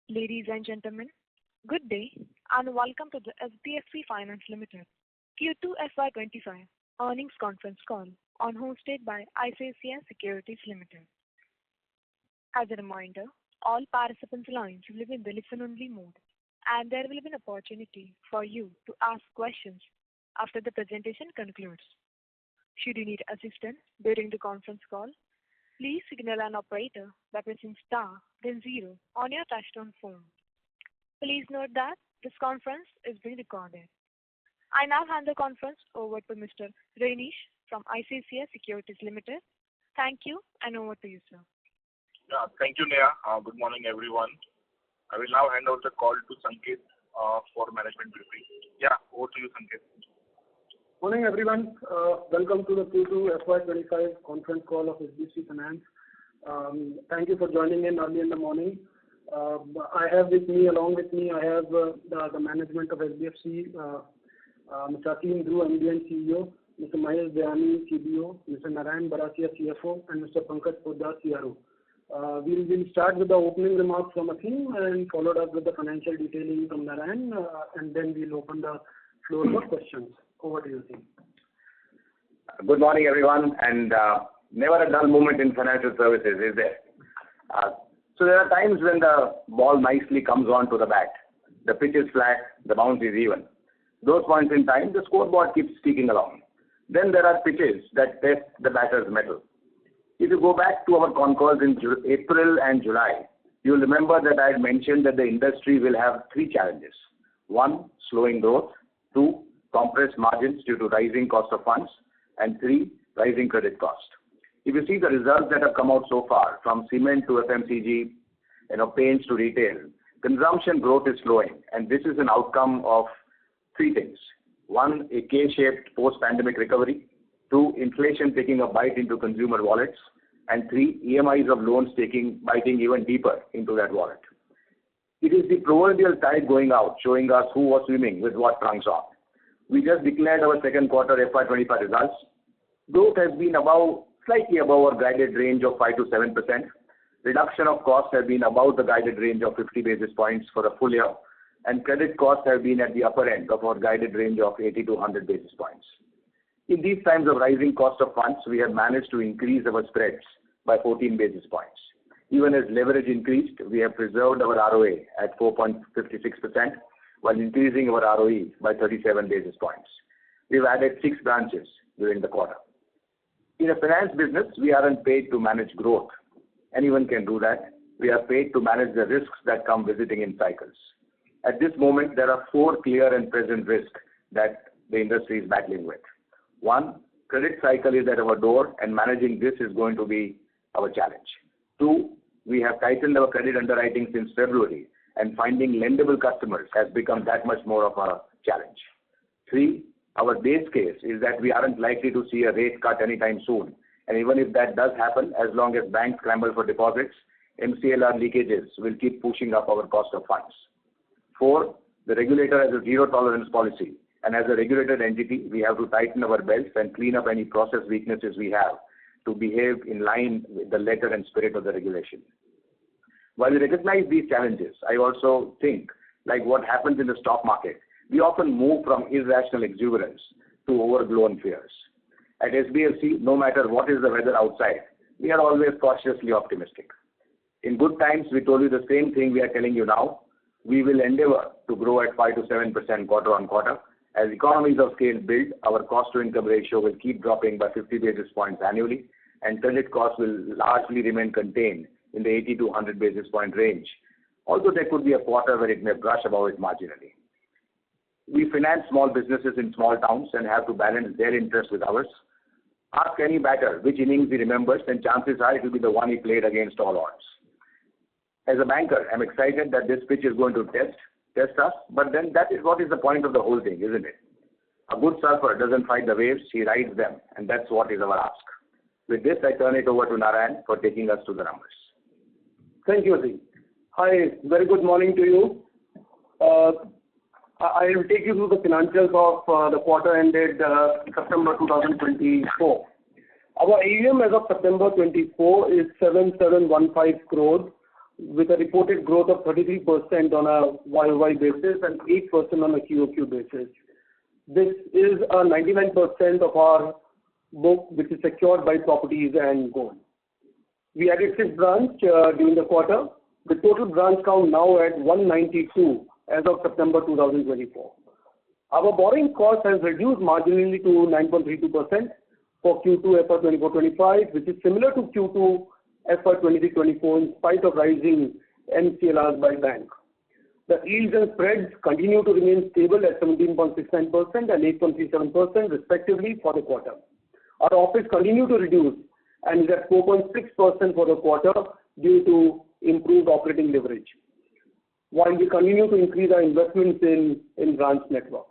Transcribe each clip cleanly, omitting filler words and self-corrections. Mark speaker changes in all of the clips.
Speaker 1: Ladies and gentlemen, good day and welcome to the SBFC Finance Limited Q2 FY2025 earnings conference call hosted by ICICI Securities Limited. As a reminder, all participants' lines will be in the listen-only mode, and there will be an opportunity for you to ask questions after the presentation concludes. Should you need assistance during the conference call, please signal an operator by pressing star then 0 on your touchtone phone. Please note that this conference is being recorded. I now hand the conference over to Mr. Renish from ICICI Securities Limited. Thank you, and over to you, sir.
Speaker 2: Thank you, Neha. Good morning, everyone. I will now hand over the call to Sanket for management briefing. Over to you, Sanket.
Speaker 3: Morning, everyone. Welcome to the Q2 FY25 conference call of SBFC Finance. Thank you for joining in early in the morning. Along with me, I have the management of SBFC, Mr. Aseem Dhru, MD and CEO, Mr. Mahesh Dayani, CBO, Mr. Narayan Barasia, CFO, and Mr. Pankaj Poddar, CRO. We will start with the opening remarks from Aseem and followed up with the financial detailing from Narayan, and then we'll open the floor for questions. Over to you, Aseem.
Speaker 4: Good morning, everyone, and never a dull moment in financial services, is there? So there are times when the ball nicely comes on to the bat. The pitch is flat, the bounce is even. Those points in time, the scoreboard keeps ticking along. Then there are pitches that test the batter's mettle. If you go back to our con calls in April and July, you'll remember that I had mentioned that the industry will have 3 challenges. 1, slowing growth. 2, compressed margins due to rising cost of funds. And 3, rising credit cost. If you see the results that have come out so far, from cement to FMCG, paints to retail, consumption growth is slowing, and this is an outcome of 3 things. 1, a K-shaped post-pandemic recovery. 2, inflation taking a bite into consumer wallets. And 3, EMIs of loans biting even deeper into that wallet. It is the proverbial tide going out, showing us who was swimming with what trunks on. We just declared our second quarter FY25 results. Growth has been slightly above our guided range of 5 to 7%. Reduction of costs have been above the guided range of 50 basis points for the full year, and credit costs have been at the upper end of our guided range of 80 to 100 basis points. In these times of rising cost of funds, we have managed to increase our spreads by 14 basis points. Even as leverage increased, we have preserved our ROA at 4.56%, while increasing our ROE by 37 basis points. We've added 6 branches during the quarter. In a finance business, we aren't paid to manage growth. Anyone can do that. We are paid to manage the risks that come visiting in cycles. At this moment, there are 4 clear and present risks that the industry is battling with. 1, credit cycle is at our door, and managing this is going to be our challenge. 2, we have tightened our credit underwriting since February, and finding lendable customers has become that much more of a challenge. 3, our base case is that we aren't likely to see a rate cut anytime soon, and even if that does happen, as long as banks scramble for deposits, MCLR leakages will keep pushing up our cost of funds. 4, the regulator has a zero-tolerance policy, and as a regulated entity, we have to tighten our belts and clean up any process weaknesses we have to behave in line with the letter and spirit of the regulation. While we recognize these challenges, I also think, like what happens in the stock market, we often move from irrational exuberance to overblown fears. At SBFC, no matter what is the weather outside, we are always cautiously optimistic. In good times, we told you the same thing we are telling you now. We will endeavor to grow at 5 to 7% quarter on quarter. As economies of scale build, our cost-to-income ratio will keep dropping by 50 basis points annually, and credit costs will largely remain contained in the 80 to 100 basis point range, although there could be a quarter where it may brush above it marginally. We finance small businesses in small towns and have to balance their interests with ours. Ask any batter which innings he remembers, and chances are it will be the one he played against all odds. As a banker, I'm excited that this pitch is going to test us, but then that is what is the point of the whole thing, isn't it? A good surfer doesn't fight the waves, he rides them, and that's what is our ask. With this, I turn it over to Narayan for taking us to the numbers.
Speaker 3: Thank you, Aseem. Hi, very good morning to you. I will take you through the financials of the quarter ended September 2024. Our AUM as of September 24 is 7715 crores, with a reported growth of 33% on a YOY basis and 8% on a QOQ basis. This is 99% of our book, which is secured by properties and gold. We added 6 branches during the quarter. The total branch count now at 192 as of September 2024. Our borrowing cost has reduced marginally to 9.32% for Q2 FY2024-25, which is similar to Q2 FY2023-24 in spite of rising MCLRs by bank. The yields and spreads continue to remain stable at 17.69% and 8.37% respectively for the quarter. Our OpEx continue to reduce and is at 4.6% for the quarter due to improved operating leverage, while we continue to increase our investments in branch network.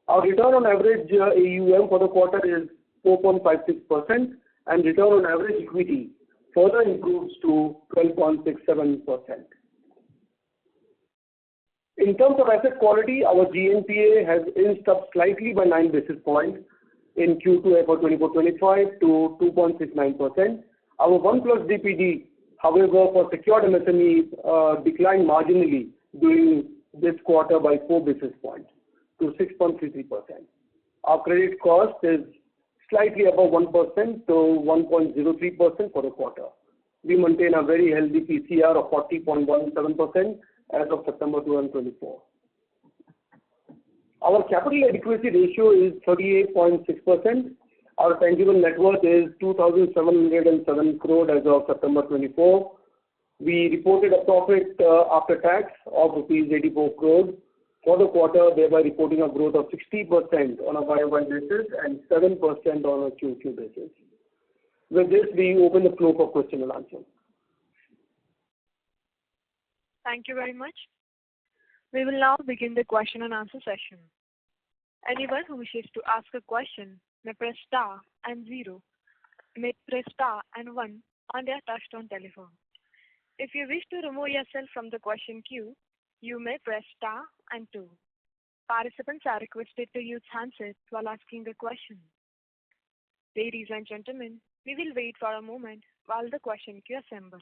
Speaker 3: Our return on average AUM for the quarter is 4.56% and return on average equity further improves to 12.67%. In terms of asset quality, our GNPA has inched up slightly by 9 basis points in Q2 FY2024-25 to 2.69%. Our 1+ DPD, however, for secured MSME declined marginally during this quarter by 4 basis points to 6.33%. Our credit cost is slightly above 1% to 1.03% for the quarter. We maintain a very healthy PCR of 40.17% as of September 2024. Our capital adequacy ratio is 38.6%. Our tangible net worth is 2,707 crore as of September 24. We reported a profit after tax of rupees 84 crore for the quarter, thereby reporting a growth of 60% on a YOY basis and 7% on a QOQ basis. With this, we open the floor for question and answer.
Speaker 1: Thank you very much. We will now begin the question and answer session. Anyone who wishes to ask a question may press star and 0, may press star and 1 on their touchtone telephone. If you wish to remove yourself from the question queue, you may press star and 2. Participants are requested to use handsets while asking the question. Ladies and gentlemen, we will wait for a moment while the question queue assembles.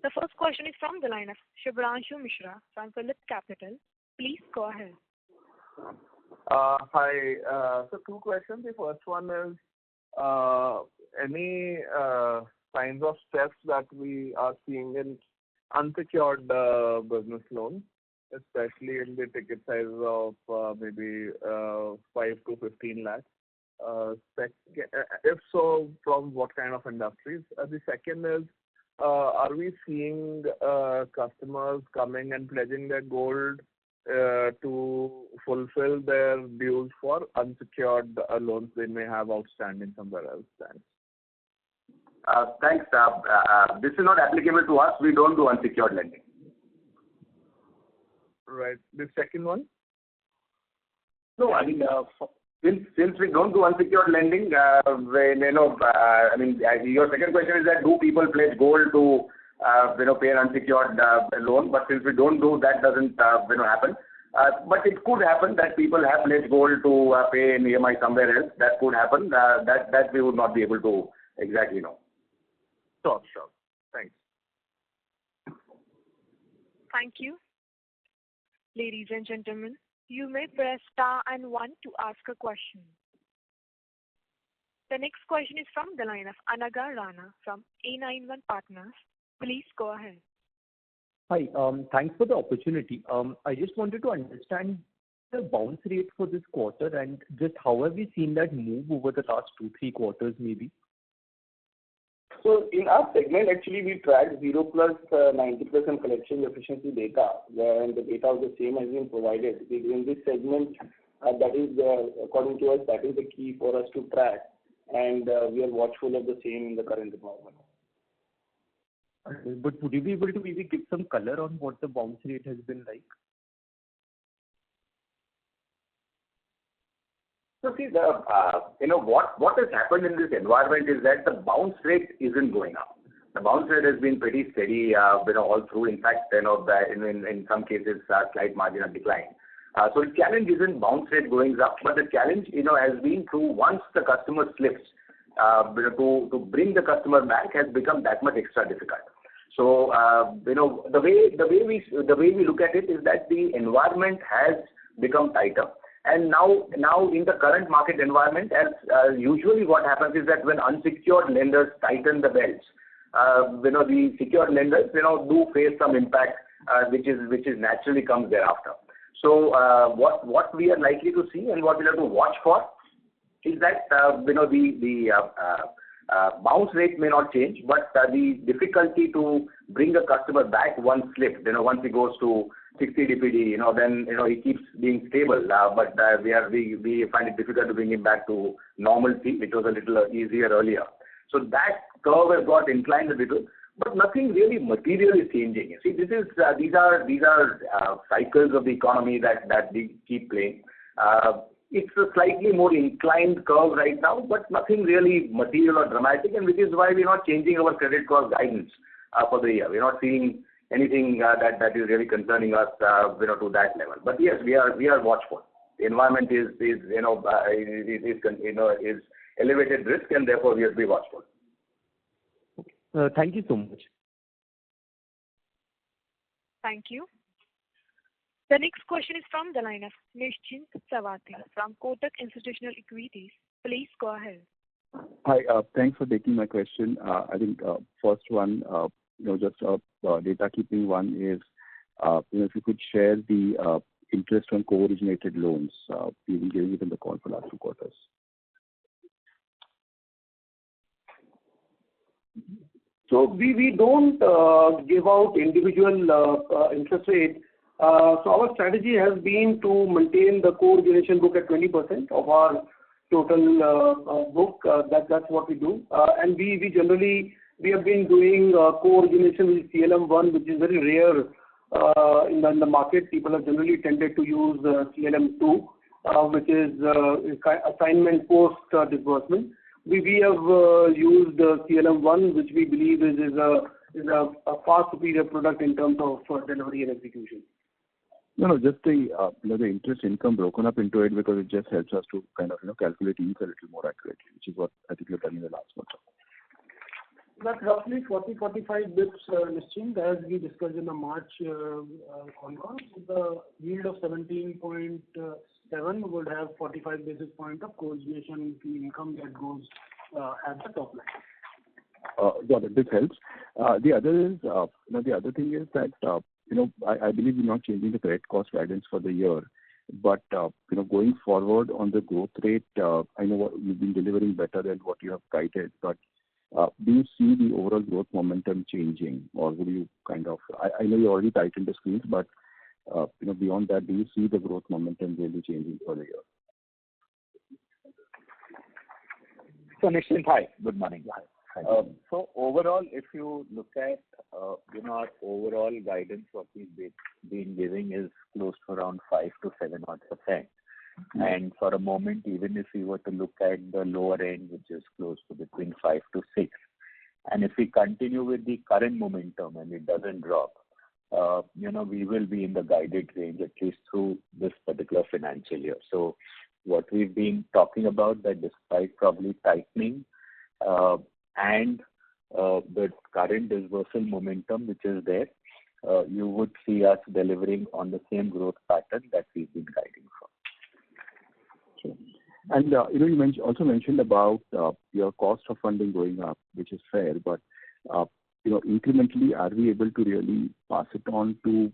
Speaker 1: The first question is from the line of Shubhranshu Mishra from Phillip Capital. Please go ahead.
Speaker 5: Hi. So 2 questions. The first one is, any signs of stress that we are seeing in unsecured business loans, especially in the ticket size of maybe 5 to 15 lakhs? If so, from what kind of industries? The second is, are we seeing customers coming and pledging their gold to fulfill their dues for unsecured loans they may have outstanding somewhere else? Thanks.
Speaker 4: Thanks. This is not applicable to us. We don't do unsecured lending.
Speaker 5: Right. The second one?
Speaker 4: No, I mean, since we don't do unsecured lending, your second question is that do people pledge gold to pay an unsecured loan? But since we don't do that, doesn't happen. But it could happen that people have pledged gold to pay an EMI somewhere else. That could happen. That we would not be able to exactly know.
Speaker 5: Sure. Thanks.
Speaker 1: Thank you. Ladies and gentlemen, you may press star and 1 to ask a question. The next question is from the line of Anagar Rana from A91 Partners. Please go ahead.
Speaker 6: Hi. Thanks for the opportunity. I just wanted to understand the bounce rate for this quarter and just how have we seen that move over the last 2-3 quarters maybe?
Speaker 7: So in our segment, actually, we tracked 0+ 90% collection efficiency data, where the data of the same has been provided. In this segment, that is, according to us, that is the key for us to track, and we are watchful of the same in the current environment.
Speaker 6: But would you be able to maybe give some color on what the bounce rate has been like?
Speaker 4: So see, what has happened in this environment is that the bounce rate isn't going up. The bounce rate has been pretty steady, all through. In fact, in some cases, slight marginal decline. So the challenge isn't bounce rate going up, but the challenge, has been to once the customer slips, to bring the customer back has become that much extra difficult. So, the way we look at it is that the environment has become tighter. And now in the current market environment, as usually what happens is that when unsecured lenders tighten the belts, the secured lenders, do face some impact, which is naturally comes thereafter. So, what we are likely to see and what we have to watch for is that, the bounce rate may not change, but the difficulty to bring a customer back once slipped, once he goes to 60 DPD, then, he keeps being stable. But we find it difficult to bring him back to normalcy, which was a little easier earlier. So that curve has got inclined a little, but nothing really material is changing. You see, these are cycles of the economy that we keep playing. It's a slightly more inclined curve right now, but nothing really material or dramatic, and which is why we're not changing our credit cost guidance for the year. We're not seeing anything that is really concerning us, to that level. But yes, we are watchful. The environment is elevated risk, and therefore we have to be watchful.
Speaker 6: Thank you so much.
Speaker 1: Thank you. The next question is from the line of Nischint Chawathe from Kotak Institutional Equities. Please go ahead.
Speaker 8: Hi, thanks for taking my question. I think first one, just a data keeping one is, if you could share the interest on co-originated loans. We've been giving it in the call for last 2 quarters.
Speaker 3: So we don't give out individual interest rate. So our strategy has been to maintain the co-origination book at 20% of our total book. That's what we do. And we generally have been doing co-origination with CLM1, which is very rare in the market. People have generally tended to use CLM2, which is assignment post disbursement. We have used CLM1, which we believe is a far superior product in terms of delivery and execution.
Speaker 8: No, just the interest income broken up into it, because it just helps us to kind of calculate yields a little more accurately, which is what I think you've done in the last quarter.
Speaker 3: That's roughly 40-45 bits, Nischint, as we discussed in the March con call. The yield of 17.7 would have 45 basis point of co-origination fee income that goes at the top line.
Speaker 8: Got it. This helps. The other is, the other thing is that, I believe you're not changing the credit cost guidance for the year, but, going forward on the growth rate, I know what you've been delivering better than what you have guided, but do you see the overall growth momentum changing, or will you kind of, I know you already tightened the screens, but, beyond that, do you see the growth momentum really changing for the year?
Speaker 9: So Nischint, hi, good morning. So overall, if you look at, our overall guidance, what we've been giving is close to around 5 to 7 odd %. And for a moment, even if we were to look at the lower end, which is close to between 5 to 6, and if we continue with the current momentum and it doesn't drop, we will be in the guided range at least through this particular financial year. So what we've been talking about, that despite probably tightening and the current disbursal momentum which is there, you would see us delivering on the same growth pattern that we've been guiding for.
Speaker 8: Sure. And you also mentioned about your cost of funding going up, which is fair, but incrementally, are we able to really pass it on to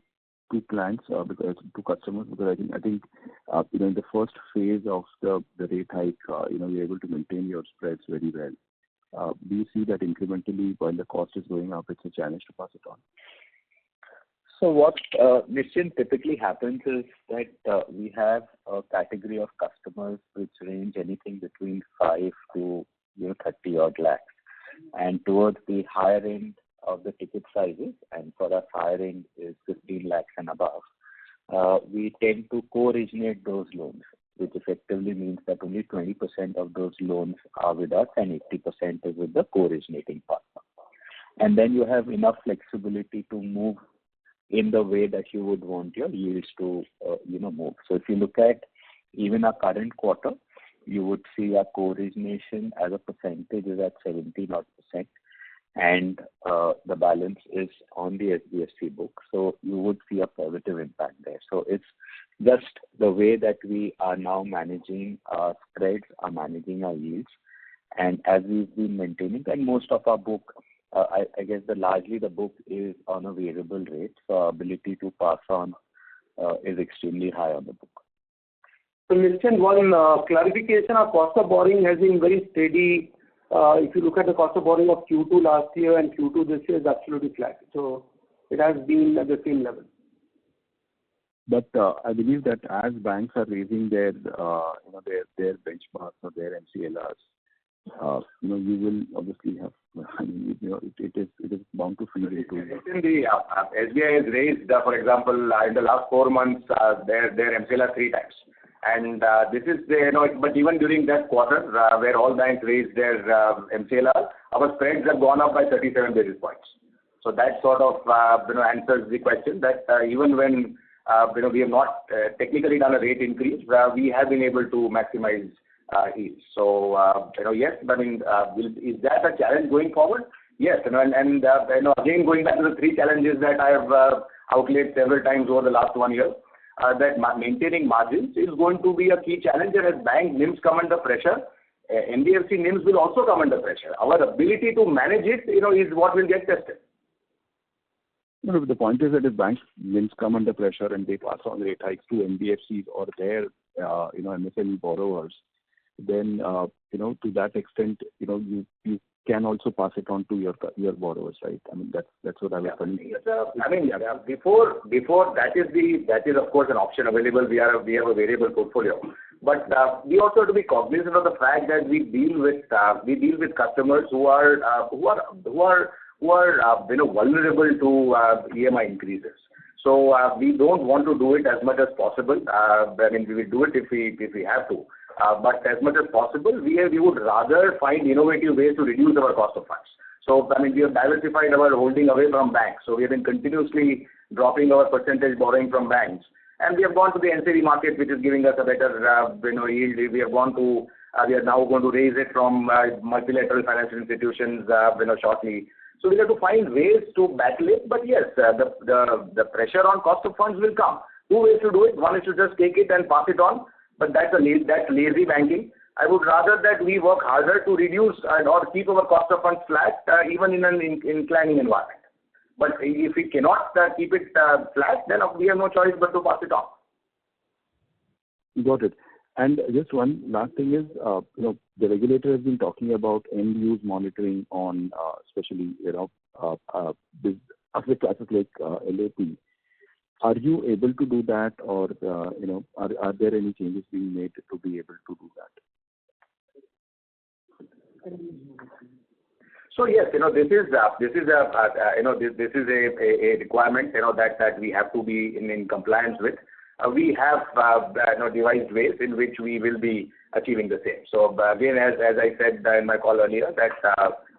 Speaker 8: clients, because to customers? Because I think in the first phase of the rate hike, you're able to maintain your spreads very well. Do you see that incrementally, while the cost is going up, it's a challenge to pass it on?
Speaker 9: So what Nischint typically happens is that we have a category of customers which range anything between 5 to 30 odd lakhs, and towards the higher end of the ticket sizes, and for us higher end is 15 lakhs and above, we tend to co-originate those loans, which effectively means that only 20% of those loans are with us and 80% is with the co-originating partner. And then you have enough flexibility to move in the way that you would want your yields to, move. So if you look at even our current quarter, you would see our co-origination as a percentage is at 70-odd%, and the balance is on the SBFC book. So you would see a positive impact there. So it's just the way that we are now managing our spreads, are managing our yields, and as we've been maintaining, and most of our book, I guess largely the book is on a variable rate, so our ability to pass on is extremely high on the book.
Speaker 3: So, Nischint, one clarification, our cost of borrowing has been very steady. If you look at the cost of borrowing of Q2 last year and Q2 this year, is absolutely flat. So it has been at the same level.
Speaker 8: But I believe that as banks are raising their benchmarks or their MCLRs, you will obviously have. It is bound to feed into.
Speaker 4: The SBI has raised, for example, in the last 4 months, their MCLR 3 times. And this is but even during that quarter where all banks raised their MCLR, our spreads have gone up by 37 basis points. So that sort of answers the question that even when we have not technically done a rate increase, we have been able to maximize yields. So yes, I mean, is that a challenge going forward? Yes, and again going back to the 3 challenges that I have outlaid several times over the last 1 year. That maintaining margins is going to be a key challenge, and as bank NIMs come under pressure, NBFC NIMs will also come under pressure. Our ability to manage it, is what will get tested.
Speaker 8: No, the point is that if banks NIMs come under pressure and they pass on rate hikes to NBFCs or their MSME borrowers, then to that extent, you can also pass it on to your borrowers, right? I mean that's what I was telling you.
Speaker 4: Before that is of course an option available. We have a variable portfolio, but we also have to be cognizant of the fact that we deal with customers who are vulnerable to EMI increases. So we don't want to do it as much as possible. I mean, we will do it if we have to. But as much as possible, we would rather find innovative ways to reduce our cost of funds. So, I mean, we have diversified our holding away from banks. So we have been continuously dropping our percentage borrowing from banks. And we have gone to the NCD market, which is giving us a better yield. We are now going to raise it from multilateral financial institutions shortly. So we have to find ways to battle it. But yes, the pressure on cost of funds will come. 2 ways to do it. One is to just take it and pass it on. But that's lazy banking. I would rather that we work harder to reduce or keep our cost of funds flat, even in an inclining environment. But if we cannot keep it flat, then we have no choice but to pass it on.
Speaker 8: Got it. And just one last thing is, the regulator has been talking about end-use monitoring on, especially, asset classes like LAP. Are you able to do that, or are there any changes being made to be able to do that?
Speaker 4: So yes, this is a requirement that we have to be in compliance with. We have devised ways in which we will be achieving the same. So again, as I said in my call earlier, that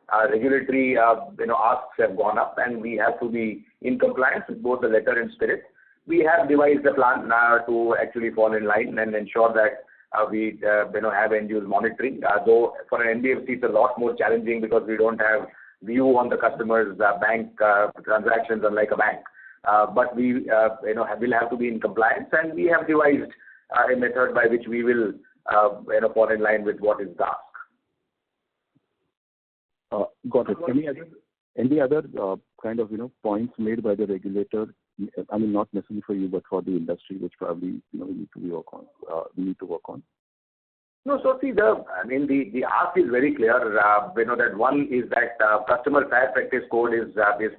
Speaker 4: our regulatory asks have gone up, and we have to be in compliance with both the letter and spirit. We have devised a plan now to actually fall in line and ensure that we have end-use monitoring. Though for an NBFC it's a lot more challenging because we don't have view on the customer's bank transactions unlike a bank. But we will have to be in compliance, and we have devised a method by which we will fall in line with what is the ask.
Speaker 8: Got it. Any other kind of points made by the regulator? I mean, not necessarily for you, but for the industry, which probably we need to work on.
Speaker 4: No, so see, the ask is very clear. That one is that customer fair practice code is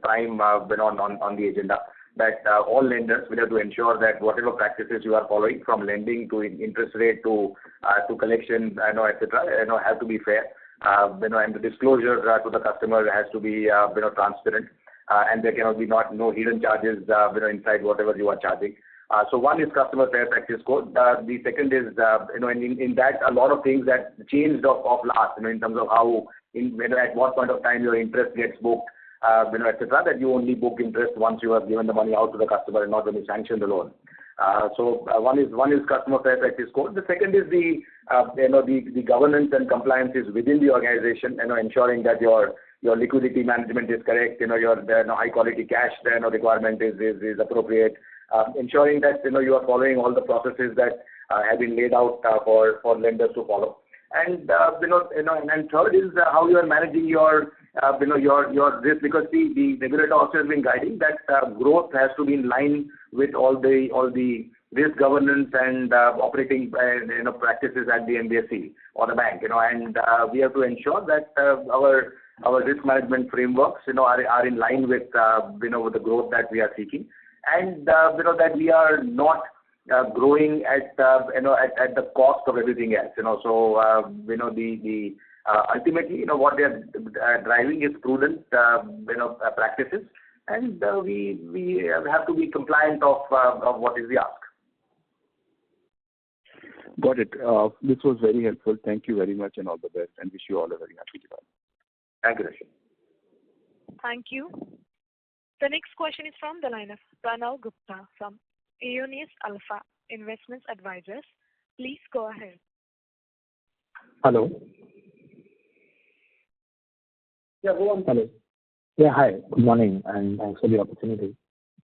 Speaker 4: prime on the agenda. That all lenders will have to ensure that whatever practices you are following, from lending to interest rate to collection, etc., have to be fair. And the disclosure to the customer has to be transparent. And there cannot be no hidden charges inside whatever you are charging. So one is customer fair practice code. The second is in that a lot of things that changed of last in terms of how at what point of time your interest gets booked. etc., that you only book interest once you have given the money out to the customer and not when you sanction the loan. One is customer fair practice code. The second is the governance and compliance is within the organization, ensuring that your liquidity management is correct, your high quality cash requirement is appropriate, ensuring that you are following all the processes that have been laid out for lenders to follow. And and third is how you are managing your risk, because the regulator also has been guiding that growth has to be in line with all the risk governance and operating practices at the NBFC or the bank, and we have to ensure that our risk management frameworks are in line with with the growth that we are seeking, and that we are not growing at the cost of everything else. Ultimately, what they are driving is prudent, practices, and we have to be compliant of what is the ask.
Speaker 8: Got it. This was very helpful. Thank you very much, and all the best, and wish you all a very happy Diwali.
Speaker 4: Thank you, Rashid.
Speaker 1: Thank you. The next question is from the line of Pranav Gupta from Aeonius Alpha Investments Advisors. Please go ahead.
Speaker 10: Hello.
Speaker 3: Yeah, go on.
Speaker 10: Hello. Yeah, hi. Good morning, and thanks for the opportunity.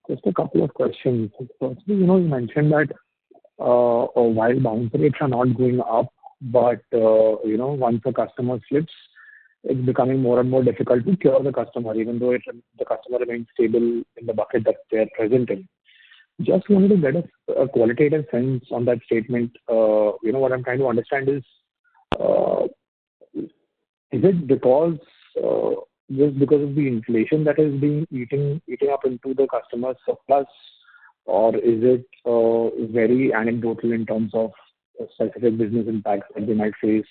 Speaker 10: Just a couple of questions. Firstly, you mentioned that while bounce rates are not going up, but once a customer slips, it's becoming more and more difficult to cure the customer, even though the customer remains stable in the bucket that they are present in. Just wanted to get a qualitative sense on that statement. What I'm trying to understand is it because just because of the inflation that is being eating up into the customer's surplus, or is it very anecdotal in terms of specific business impacts that they might face?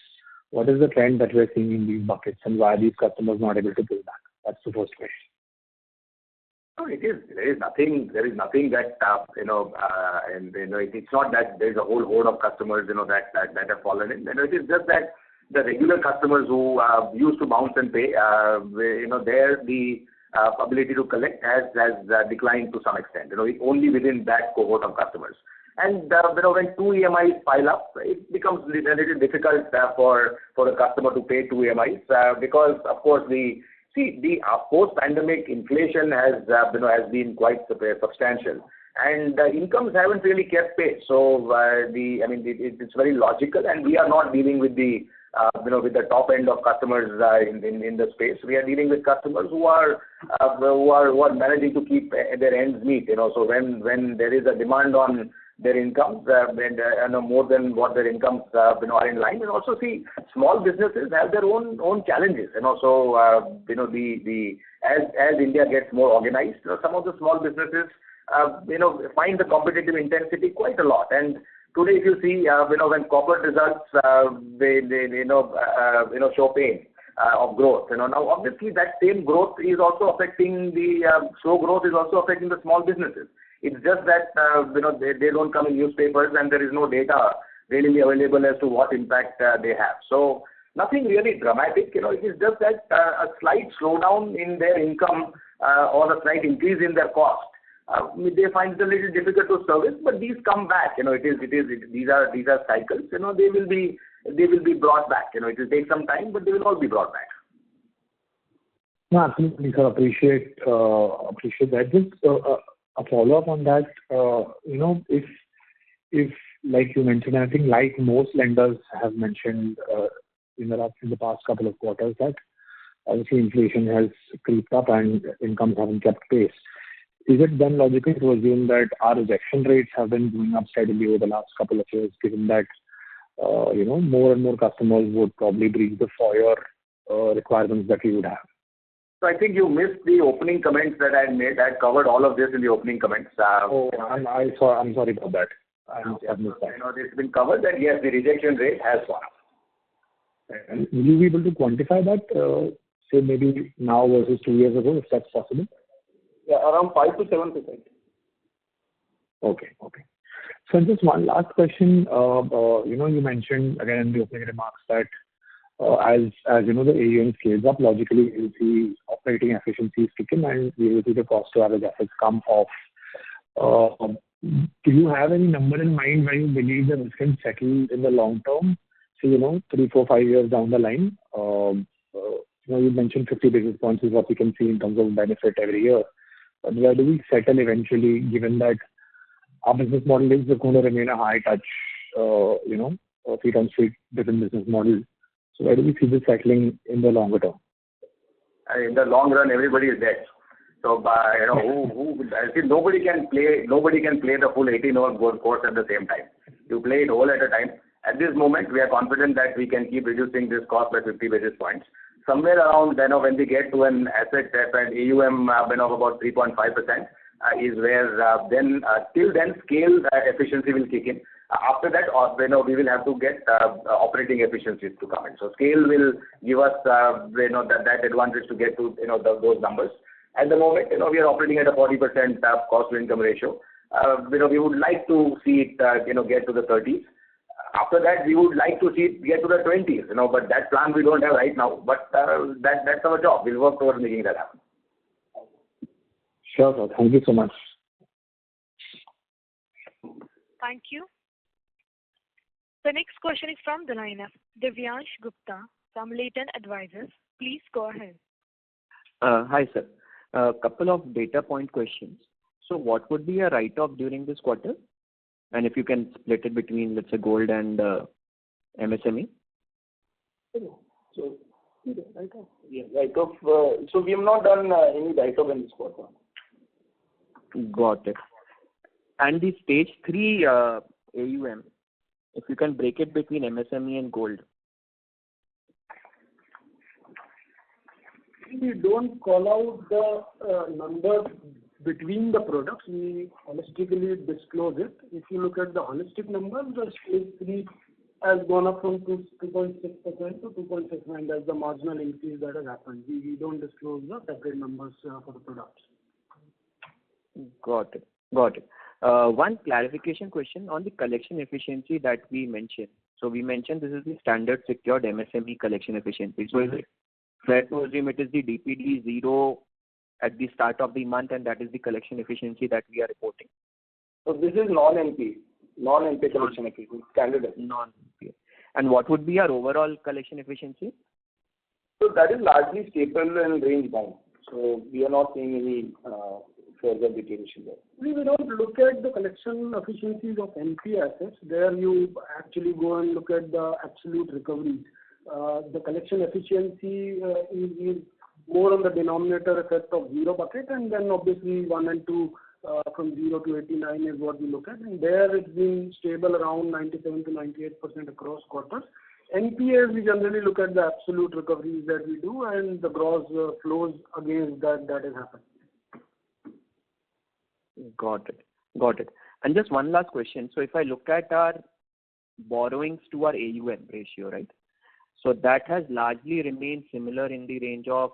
Speaker 10: What is the trend that we're seeing in these buckets, and why are these customers not able to pay back? That's the first question.
Speaker 4: No, it is. There is nothing that and it's not that there is a whole horde of customers that have fallen in. It is just that the regular customers who used to bounce and pay, their the ability to collect has declined to some extent. Only within that cohort of customers. And when two EMIs pile up, it becomes a little difficult for the customer to pay two EMIs because, of course, the post-pandemic inflation has been quite substantial, and incomes haven't really kept pace. So it's very logical, and we are not dealing with the top end of customers in the space. We are dealing with customers who are managing to keep their ends meet. So when there is a demand on their incomes, more than what their incomes are in line. And also see, small businesses have their own challenges. So as India gets more organized, some of the small businesses find the competitive intensity quite a lot. And today, if you see, when corporate results they show pain of growth, now obviously that same growth is also affecting the slow growth is also affecting the small businesses. It's just that they don't come in newspapers, and there is no data readily available as to what impact they have. So nothing really dramatic. It is just that a slight slowdown in their income or a slight increase in their cost. They find it a little difficult to service, but these come back. These are cycles. They will be brought back. It will take some time, but they will all be brought back.
Speaker 10: No, absolutely, sir. Appreciate that. Just a follow-up on that. If like you mentioned, I think like most lenders have mentioned in the past couple of quarters, that obviously inflation has creeped up and incomes haven't kept pace. Is it then logical to assume that our rejection rates have been going up steadily over the last couple of years, given that more and more customers would probably breach the FOIR requirements that we would have?
Speaker 4: So I think you missed the opening comments that I had made. I covered all of this in the opening comments.
Speaker 10: I'm sorry about that. I've missed that.
Speaker 4: It's been covered that yes, the rejection rate has gone up.
Speaker 10: And will you be able to quantify that, say maybe now versus 2 years ago, if that's possible?
Speaker 7: Yeah, around 5 to 7%.
Speaker 10: Okay. So just one last question. You mentioned again in the opening remarks that as you know, the AUM scales up, logically we will see operating efficiencies kick in, and we will see the cost to average assets come off. Do you have any number in mind where you believe the risk can settle in the long term? So, 3, 4, 5 years down the line, you mentioned 50 basis points is what we can see in terms of benefit every year. But where do we settle eventually, given that our business model is going to remain a high touch, feet on street different business model? So where do we see this settling in the longer term?
Speaker 4: In the long run, everybody is dead. So, I think nobody can play the full 18-hour golf course at the same time. You play it all at a time. At this moment, we are confident that we can keep reducing this cost by 50 basis points. Somewhere around, when we get to an asset cap and AUM of about 3.5%, is where till then scale efficiency will kick in. After that, we will have to get operating efficiencies to come in. So scale will give us that advantage to get to those numbers. At the moment, we are operating at a 40% cost to income ratio. We would like to see it get to the 30s. After that, we would like to see it get to the 20s. But that plan we don't have right now. But that's our job. We'll work towards making that happen.
Speaker 10: Sure, sir. Thank you so much.
Speaker 1: Thank you. The next question is from the line of Divyansh Gupta from Leighton Advisors. Please go ahead.
Speaker 6: Hi, sir. A couple of data point questions. So what would be a write-off during this quarter? And if you can split it between, let's say, gold and MSME?
Speaker 7: So, write-off. Yeah, write-off. So we have not done any write-off in this quarter.
Speaker 6: Got it. And the stage 3 AUM, if you can break it between MSME and gold.
Speaker 3: We don't call out the numbers between the products. We holistically disclose it. If you look at the holistic numbers, the stage 3 has gone up from 2.6% to 2.69%. That's the marginal increase that has happened. We don't disclose the separate numbers for the products.
Speaker 6: Got it. One clarification question on the collection efficiency that we mentioned. So we mentioned this is the standard secured MSME collection efficiency. So is it fair to assume it is the DPD 0 at the start of the month, and that is the collection efficiency that we are reporting?
Speaker 7: So this is non-NP collection efficiency, standard.
Speaker 6: Non-NP. And what would be our overall collection efficiency?
Speaker 7: So that is largely stable and range bound. So we are not seeing any further deterioration there.
Speaker 3: We don't look at the collection efficiencies of NP assets. There you actually go and look at the absolute recoveries. The collection efficiency is more on the denominator effect of 0 bucket, and then obviously 1 and 2 from 0 to 89 is what we look at. And there it's been stable around 97 to 98% across quarters. NPAs, we generally look at the absolute recoveries that we do and the gross flows against that has happened.
Speaker 6: Got it. And just one last question. So if I look at our borrowings to our AUM ratio, right? So that has largely remained similar in the range of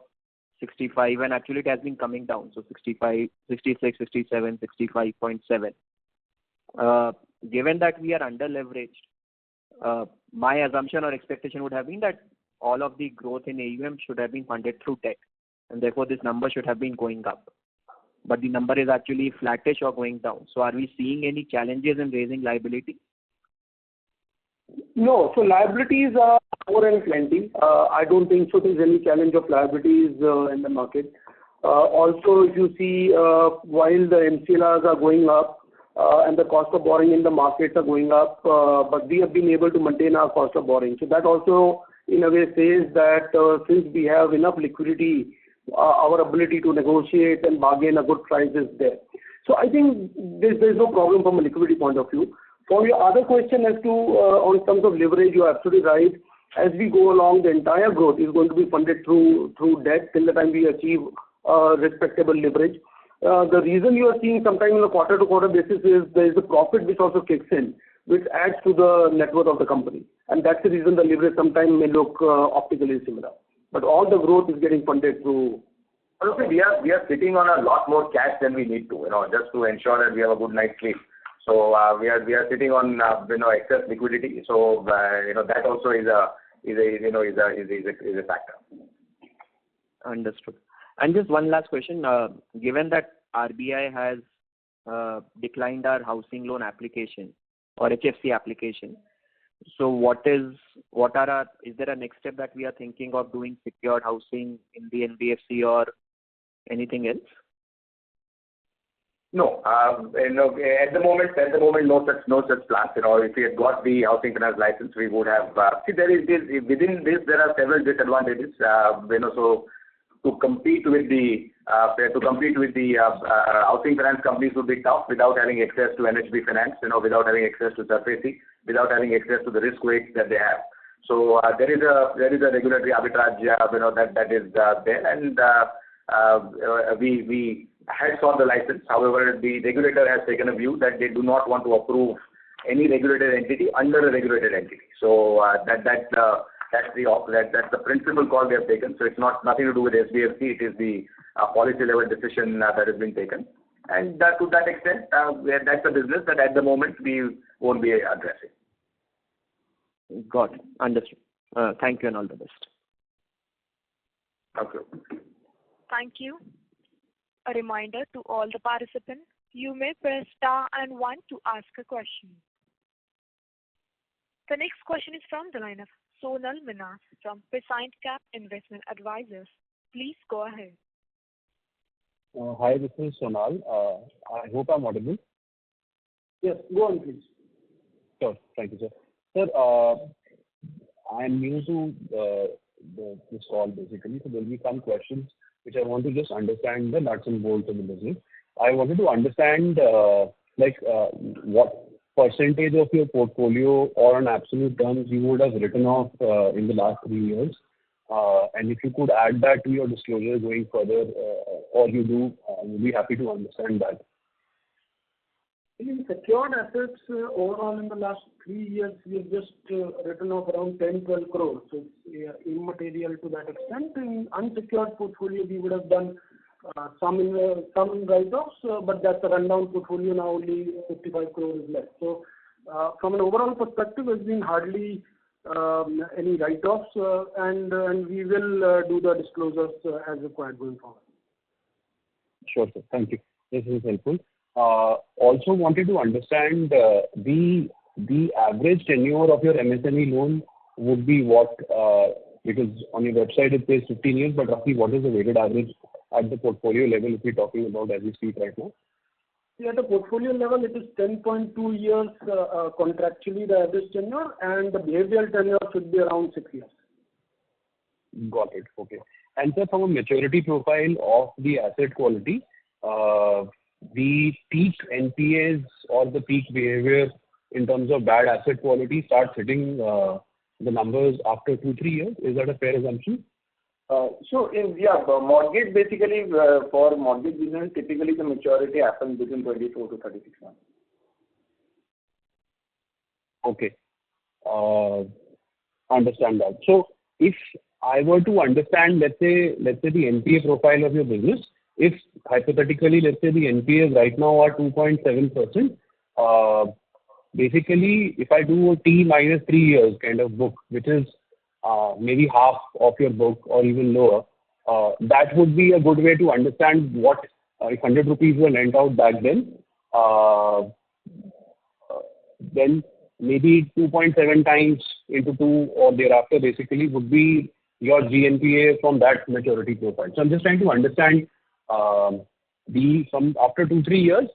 Speaker 6: 65, and actually it has been coming down. So 65, 66, 67, 65.7. Given that we are under leveraged, my assumption or expectation would have been that all of the growth in AUM should have been funded through debt, and therefore this number should have been going up. But the number is actually flattish or going down. So are we seeing any challenges in raising liability?
Speaker 7: No. So liabilities are more and plenty. I don't think so there's any challenge of liabilities in the market. Also, if you see, while the MCLRs are going up and the cost of borrowing in the markets are going up, but we have been able to maintain our cost of borrowing. So that also, in a way, says that since we have enough liquidity, our ability to negotiate and bargain a good price is there. So I think there's no problem from a liquidity point of view. For your other question as to on terms of leverage, you are absolutely right. As we go along, the entire growth is going to be funded through debt till the time we achieve respectable leverage. The reason you are seeing sometime on a quarter-to-quarter basis is there is a profit which also kicks in, which adds to the net worth of the company. And that's the reason the leverage sometimes may look optically similar. But all the growth is getting funded through.
Speaker 4: Honestly, we are sitting on a lot more cash than we need to, just to ensure that we have a good night's sleep. So we are sitting on excess liquidity. So that also is a factor.
Speaker 6: Understood. And just one last question. Given that RBI has declined our housing loan application or HFC application, so is there a next step that we are thinking of doing secured housing in the NBFC or anything else?
Speaker 4: No, at the moment, no such plans. If we had got the housing finance license, we would have. Within this, there are several disadvantages. So to compete with the housing finance companies would be tough without having access to NHB finance, without having access to SBFC, without having access to the risk weights that they have. So there is a regulatory arbitrage, that is there, and we had sought the license. However, the regulator has taken a view that they do not want to approve any regulated entity under a regulated entity. So that's the principal call they have taken. So it's nothing to do with SBFC. It is the policy level decision that has been taken. And to that extent, that's a business that at the moment we won't be addressing.
Speaker 6: Got it. Understood. Thank you and all the best.
Speaker 4: Okay.
Speaker 1: Thank you. A reminder to all the participants, you may press star and 1 to ask a question. The next question is from the line of Sonal Minhas from Prescient Cap Investment Advisors. Please go ahead.
Speaker 10: Hi, this is Sonal. I hope I'm audible.
Speaker 3: Yes, go on, please.
Speaker 10: Sure. Thank you, sir. Sir, I'm new to this call basically, so there will be some questions which I want to just understand the nuts and bolts of the business. I wanted to understand what percentage of your portfolio or on absolute terms you would have written off in the last 3 years. And if you could add that to your disclosure going further, or you do, we'll be happy to understand that.
Speaker 3: In secured assets, overall in the last 3 years, we have just written off around 10-12 crores. So it's immaterial to that extent. In unsecured portfolio, we would have done some write-offs, but that's a rundown portfolio. Now only 55 crores is left. So from an overall perspective, there's been hardly any write-offs, and we will do the disclosures as required going forward.
Speaker 10: Sure, sir. Thank you. This is helpful. Also wanted to understand the average tenure of your MSME loan would be what, because on your website it says 15 years, but roughly what is the weighted average at the portfolio level if we're talking about as we speak right now?
Speaker 3: Yeah, at the portfolio level, it is 10.2 years contractually the average tenure, and the behavioral tenure should be around 6 years.
Speaker 10: Got it. Okay. And sir, from a maturity profile of the asset quality, the peak NPAs or the peak behavior in terms of bad asset quality starts hitting the numbers after 2-3 years. Is that a fair assumption?
Speaker 7: Mortgage basically for mortgage business, typically the maturity happens between 24 to 36 months.
Speaker 10: Okay. Understand that. So if I were to understand, let's say the NPA profile of your business, if hypothetically, let's say the NPAs right now are 2.7%, basically if I do a T minus 3 years kind of book, which is maybe half of your book or even lower, that would be a good way to understand what, if 100 rupees were lent out back then maybe 2.7 times into 2 or thereafter basically would be your GNPA from that maturity profile. So I'm just trying to understand from after 2-3 years,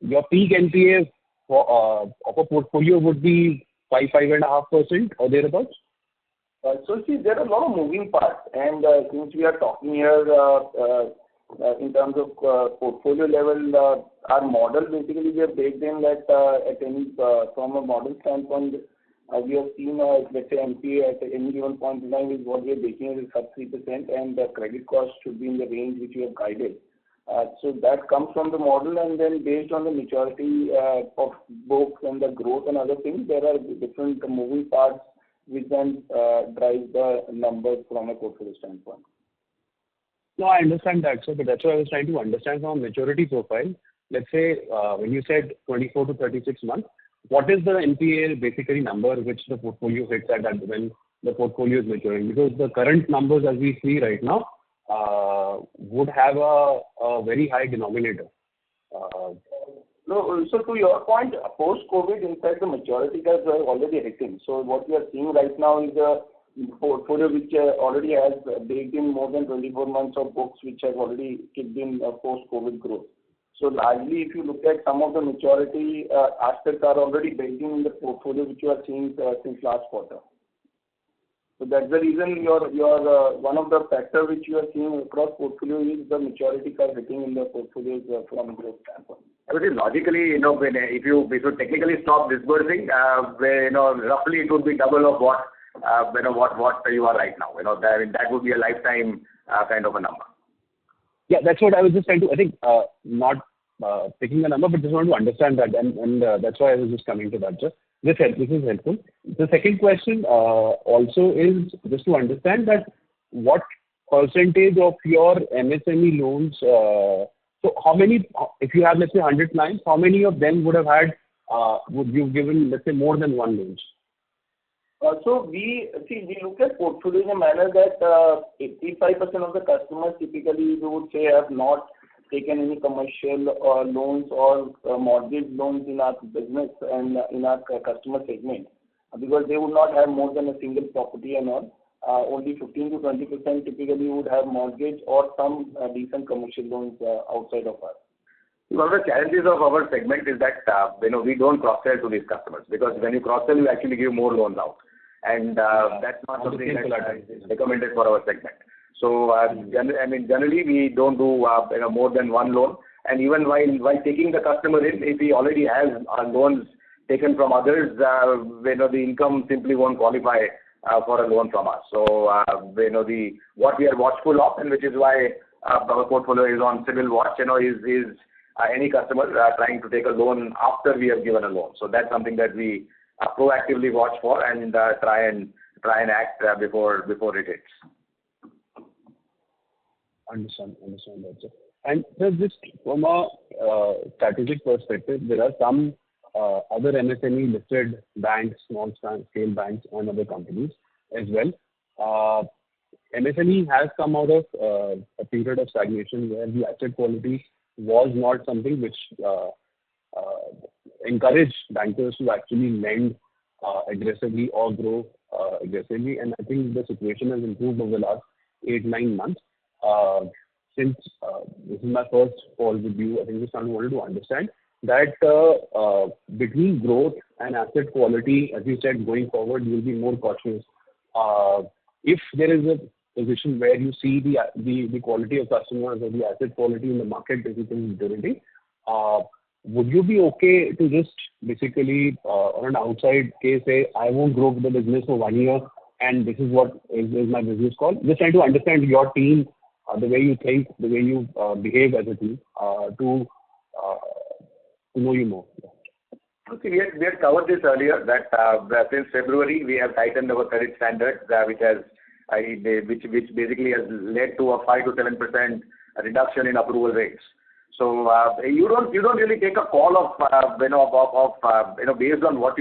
Speaker 10: your peak NPA of a portfolio would be 5.5% or thereabouts?
Speaker 7: So see, there are a lot of moving parts, and since we are talking here in terms of portfolio level, our model basically we have baked in that at any from a model standpoint, we have seen let's say NPA at any given point in time is what we are baking as sub 3%, and the credit cost should be in the range which we have guided. So that comes from the model, and then based on the maturity of books and the growth and other things, there are different moving parts which then drive the numbers from a portfolio standpoint.
Speaker 10: No, I understand that, sir, but that's what I was trying to understand from a maturity profile. Let's say when you said 24 to 36 months, what is the NPA basically number which the portfolio hits at when the portfolio is maturing? Because the current numbers as we see right now would have a very high denominator.
Speaker 7: No, so to your point, post-COVID, in fact, the maturity curves are already hitting. So what we are seeing right now is a portfolio which already has baked in more than 24 months of books, which has already kicked in post-COVID growth. So largely, if you look at some of the maturity aspects are already baked in the portfolio, which you are seeing since last quarter. So that's the reason your one of the factors which you are seeing across portfolio is the maturity curve hitting in the portfolios from growth standpoint.
Speaker 4: I mean, logically, when if you technically stop disbursing, roughly it would be double of what you are right now. That would be a lifetime kind of a number.
Speaker 10: Yeah, that's what I was just trying to, I think, not picking the number, but just want to understand that, and that's why I was just coming to that. This is helpful. The second question also is just to understand that what percentage of your MSME loans, so how many, if you have, let's say, 100 clients, how many of them would you given, let's say, more than one loan?
Speaker 7: So we look at portfolio in a manner that 85% of the customers typically, we would say, have not taken any commercial loans or mortgage loans in our business and in our customer segment, because they would not have more than a single property and all. Only 15 to 20% typically would have mortgage or some decent commercial loans outside of us.
Speaker 4: One of the challenges of our segment is that we don't cross-sell to these customers, because when you cross-sell, you actually give more loans out, and that's not something that is recommended for our segment. So generally we don't do more than one loan, and even while taking the customer in, if he already has loans taken from others, the income simply won't qualify for a loan from us. So what we are watchful of, and which is why our portfolio is on civil watch, is any customer trying to take a loan after we have given a loan. So that's something that we proactively watch for and try and act before it hits.
Speaker 10: Understand that, sir. And sir, just from a strategic perspective, there are some other MSME listed banks, small scale banks, and other companies as well. MSME has come out of a period of stagnation where the asset quality was not something which encouraged bankers to actually lend aggressively or grow aggressively. And I think the situation has improved over the last 8-9 months. Since this is my first call with you, I think just wanted to understand that between growth and asset quality, as you said, going forward, you will be more cautious. If there is a position where you see the quality of customers or the asset quality in the market basically deteriorating, would you be okay to just basically on an outside case say, I won't grow the business for 1 year and this is what is my business call? Just trying to understand your team, the way you think, the way you behave as a team to know you more.
Speaker 4: Okay, we had covered this earlier that since February we have tightened our credit standards, which basically has led to a 5 to 7% reduction in approval rates. So you don't really take a call of based on what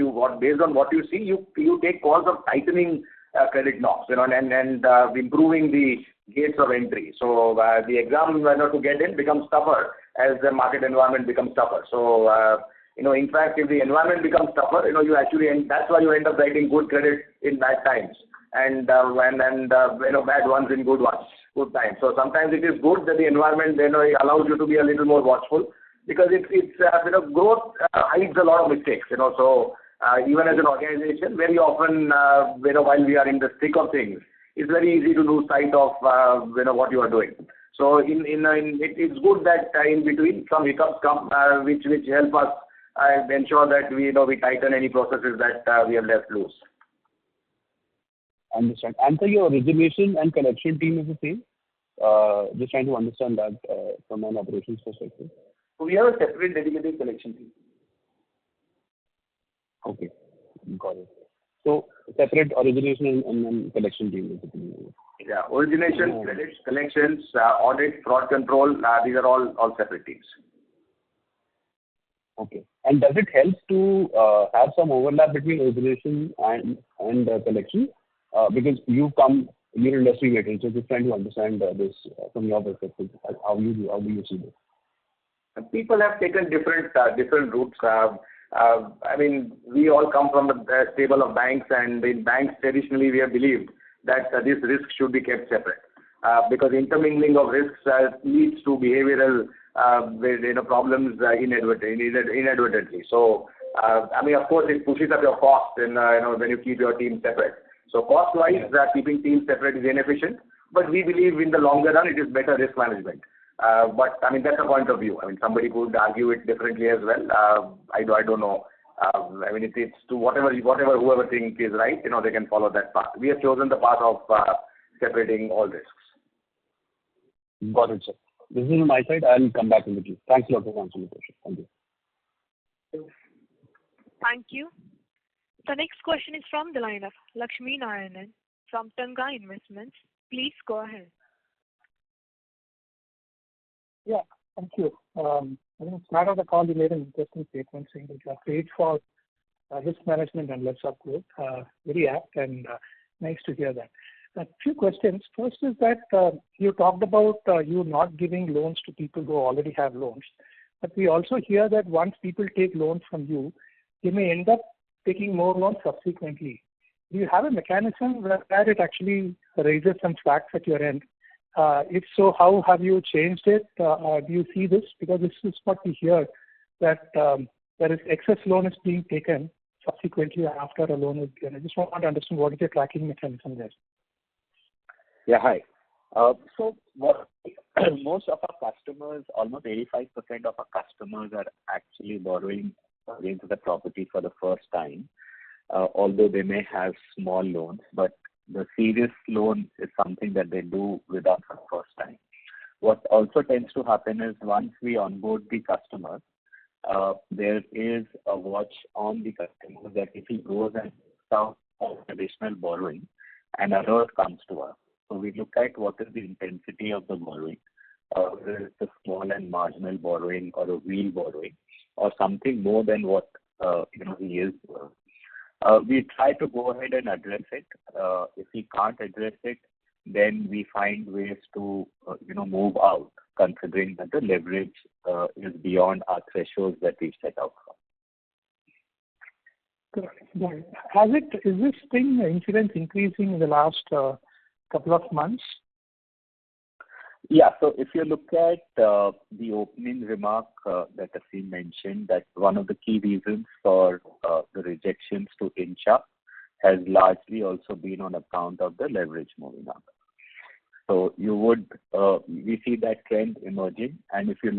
Speaker 4: you see. You take calls of tightening credit norms, and improving the gates of entry. So the exam to get in becomes tougher as the market environment becomes tougher. So in fact, if the environment becomes tougher, you actually that's why you end up writing good credit in bad times, and bad ones in good times. So sometimes it is good that the environment allows you to be a little more watchful, because it's growth hides a lot of mistakes. So even as an organization, very often while we are in the thick of things, it's very easy to lose sight of what you are doing. So it's good that in between some hiccups come, which help us ensure that we tighten any processes that we have left loose.
Speaker 10: Understand. And so your origination and collection team is the same? Just trying to understand that from an operations perspective.
Speaker 7: So we have a separate dedicated collection team.
Speaker 10: Okay, got it. So separate origination and collection team basically.
Speaker 4: Yeah, origination, credits, collections, audit, fraud control, these are all separate teams.
Speaker 10: Okay. And does it help to have some overlap between origination and collection? Because you come you're industry related, so just trying to understand this from your perspective, how do you see this?
Speaker 4: People have taken different routes. I mean, we all come from the stable of banks, and in banks traditionally we have believed that this risk should be kept separate because intermingling of risks leads to behavioral problems inadvertently. So, I mean, of course, it pushes up your cost when you keep your team separate. So cost-wise, keeping teams separate is inefficient, but we believe in the longer run it is better risk management. But I mean, that's a point of view. I mean, somebody could argue it differently as well. I don't know. I mean, it's to whoever thinks is right, they can follow that path. We have chosen the path of separating all risks.
Speaker 10: Got it, sir. This is on my side. I'll come back in the queue. Thanks a lot for answering the question. Thank you.
Speaker 1: Thank you. The next question is from the line of Lakshmi Narayanan from Tanga Investments. Please go ahead.
Speaker 11: Yeah, thank you. I think at the start of the call, you made an interesting statement saying that you are paid for risk management and less of growth. Very apt and nice to hear that. A few questions. First is that you talked about you not giving loans to people who already have loans. But we also hear that once people take loans from you, they may end up taking more loans subsequently. Do you have a mechanism where it actually raises some flags at your end? If so, how have you changed it? Do you see this? Because this is what we hear, that there is excess loan is being taken subsequently after a loan is given. I just want to understand what is your tracking mechanism there.
Speaker 9: Yeah, hi. So what most of our customers, almost 85% of our customers are actually borrowing against the property for the first time, although they may have small loans, but the serious loan is something that they do with us for the first time. What also tends to happen is once we onboard the customer, there is a watch on the customer that if he goes and starts additional borrowing, an alert comes to us. So we look at what is the intensity of the borrowing, whether it's a small and marginal borrowing or a wheel borrowing, or something more than what he is. We try to go ahead and address it. If we can't address it, then we find ways to move out, considering that the leverage is beyond our thresholds that we set out for.
Speaker 11: Correct. Is this incidence increasing in the last couple of months?
Speaker 9: Yeah. So if you look at the opening remark that Aseem mentioned, that one of the key reasons for the rejections to inch up has largely also been on account of the leverage moving up. So we see that trend emerging. And if you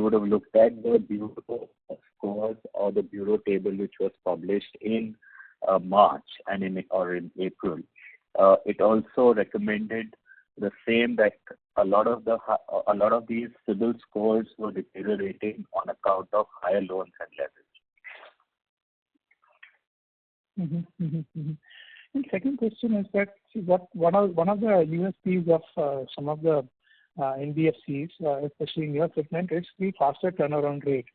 Speaker 9: would have looked at the bureau scores or the bureau table which was published in March and in April, it also recommended the same, that a lot of these CIBIL scores were deteriorating on account of higher loans and leverage.
Speaker 11: Mm-hmm, mm-hmm, mm-hmm. And second question is that one of the USPs of some of the NBFCs, especially in your segment, is the faster turnaround rate.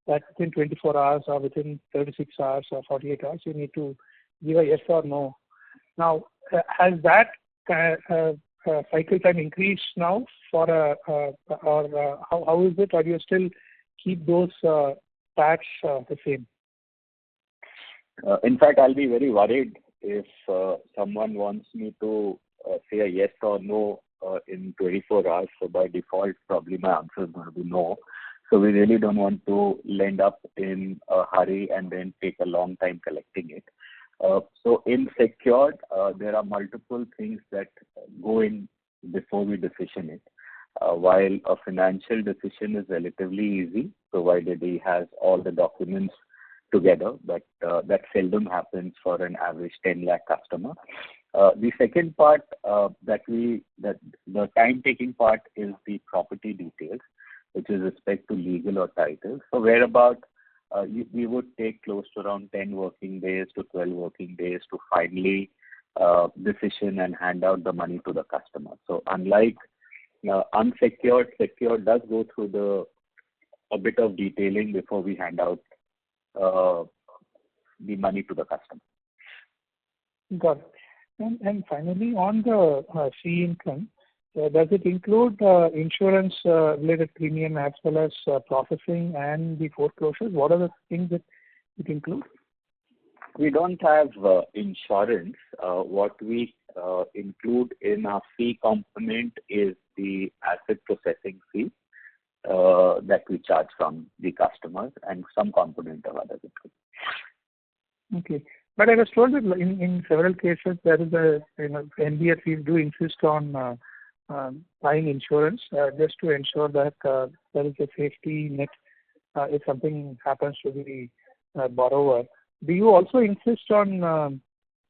Speaker 11: That within 24 hours or within 36 hours or 48 hours, you need to give a yes or no. Now, has that cycle time increased now or how is it? Or do you still keep those tags the same?
Speaker 9: In fact, I'll be very worried if someone wants me to say a yes or no in 24 hours. So by default, probably my answer is going to be no. So we really don't want to land up in a hurry and then take a long time collecting it. So in secured, there are multiple things that go in before we decision it. While a financial decision is relatively easy, provided he has all the documents together, but that seldom happens for an average 10 lakh customer. The second part the time-taking part is the property details, which is respect to legal or title. So whereabout we would take close to around 10 working days to 12 working days to finally decision and hand out the money to the customer. So unlike unsecured, secured does go through a bit of detailing before we hand out the money to the customer.
Speaker 11: Got it. And finally, on the fee income, does it include insurance related premium as well as processing and the foreclosures? What are the things that it includes?
Speaker 9: We don't have insurance. What we include in our fee component is the asset processing fee that we charge from the customers and some component of other income.
Speaker 11: Okay. But I was told that in several cases there is NBFCs do insist on buying insurance just to ensure that there is a safety net if something happens to the borrower. Do you also insist on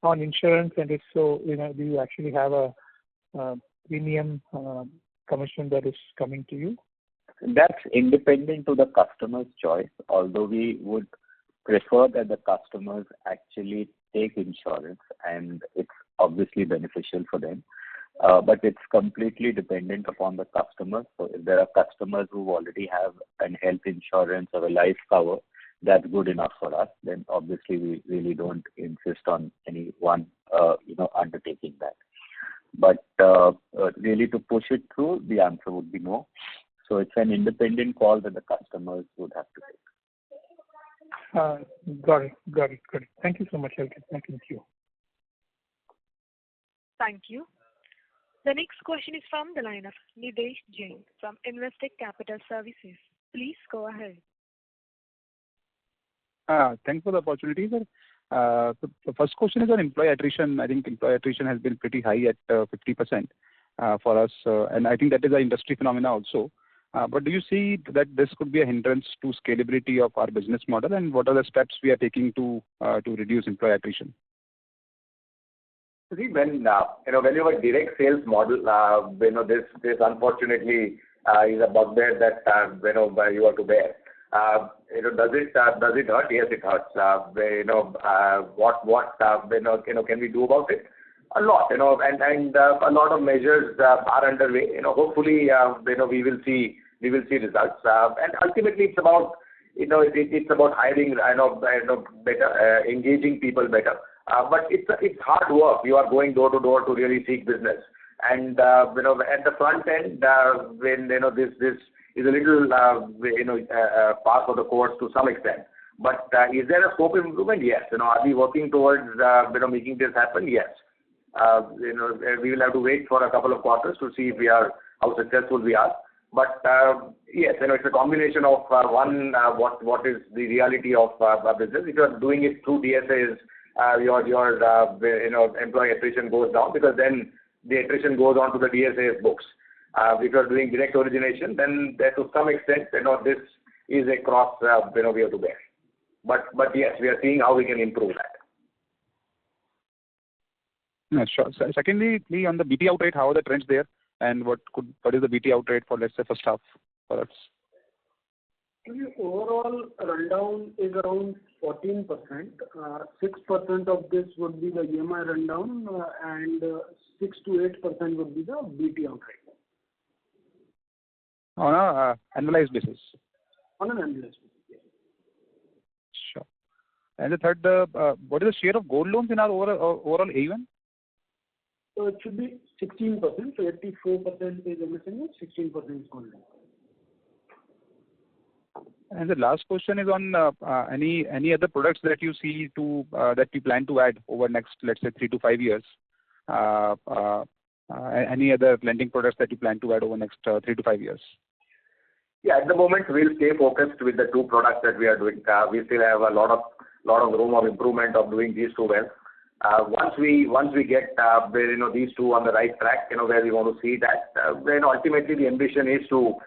Speaker 11: insurance, and if so, do you actually have a premium commission that is coming to you?
Speaker 9: That's independent to the customer's choice, although we would prefer that the customers actually take insurance, and it's obviously beneficial for them. But it's completely dependent upon the customer. So if there are customers who already have an health insurance or a life cover, that's good enough for us. Then obviously we really don't insist on anyone, undertaking that. But really to push it through, the answer would be no. So it's an independent call that the customers would have to take.
Speaker 11: Got it. Thank you so much. I'll get back with you.
Speaker 1: Thank you. The next question is from the line of Nidesh Jain from Investec Capital Services. Please go ahead.
Speaker 12: Thanks for the opportunity, sir. The first question is on employee attrition. I think employee attrition has been pretty high at 50% for us, and I think that is an industry phenomena also. But do you see that this could be a hindrance to scalability of our business model, and what are the steps we are taking to reduce employee attrition?
Speaker 4: See, when you have a direct sales model, this unfortunately is a bugbear that you have to bear. Does it hurt? Yes, it hurts. What can we do about it? A lot, and a lot of measures are underway. Hopefully, we will see results. And ultimately, it's about hiring, better, engaging people better. But it's hard work. You are going door to door to really seek business, and at the front end, this is a little par for the course to some extent. But is there a scope of improvement? Yes. Are we working towards making this happen? Yes. We will have to wait for a couple of quarters to see how successful we are. But yes, it's a combination of what is the reality of business. If you are doing it through DSAs, your employee attrition goes down, because then the attrition goes on to the DSA's books. If you are doing direct origination, then to some extent, this is a cross we have to bear. But yes, we are seeing how we can improve that.
Speaker 12: Yeah, sure. So secondly, on the BT out rate, how are the trends there, and what is the BT out rate for, let's say, first half for us?
Speaker 3: The overall rundown is around 14%. 6% of this would be the EMI rundown, and 6 to 8% would be the BT out rate.
Speaker 12: On an annualized basis?
Speaker 3: On an annualized basis, yes.
Speaker 12: Sure. And the third, what is the share of gold loans in our overall AUM?
Speaker 3: So it should be 16%. So 84% is MSME, 16% is gold loan.
Speaker 12: And the last question is on any other products that you see that you plan to add over next, let's say, 3 to 5 years. Any other lending products that you plan to add over next 3 to 5 years?
Speaker 4: Yeah, at the moment we'll stay focused with the two products that we are doing. We still have a lot of room of improvement of doing these two well. Once we get these two on the right track, where we want to see that, then ultimately the ambition is to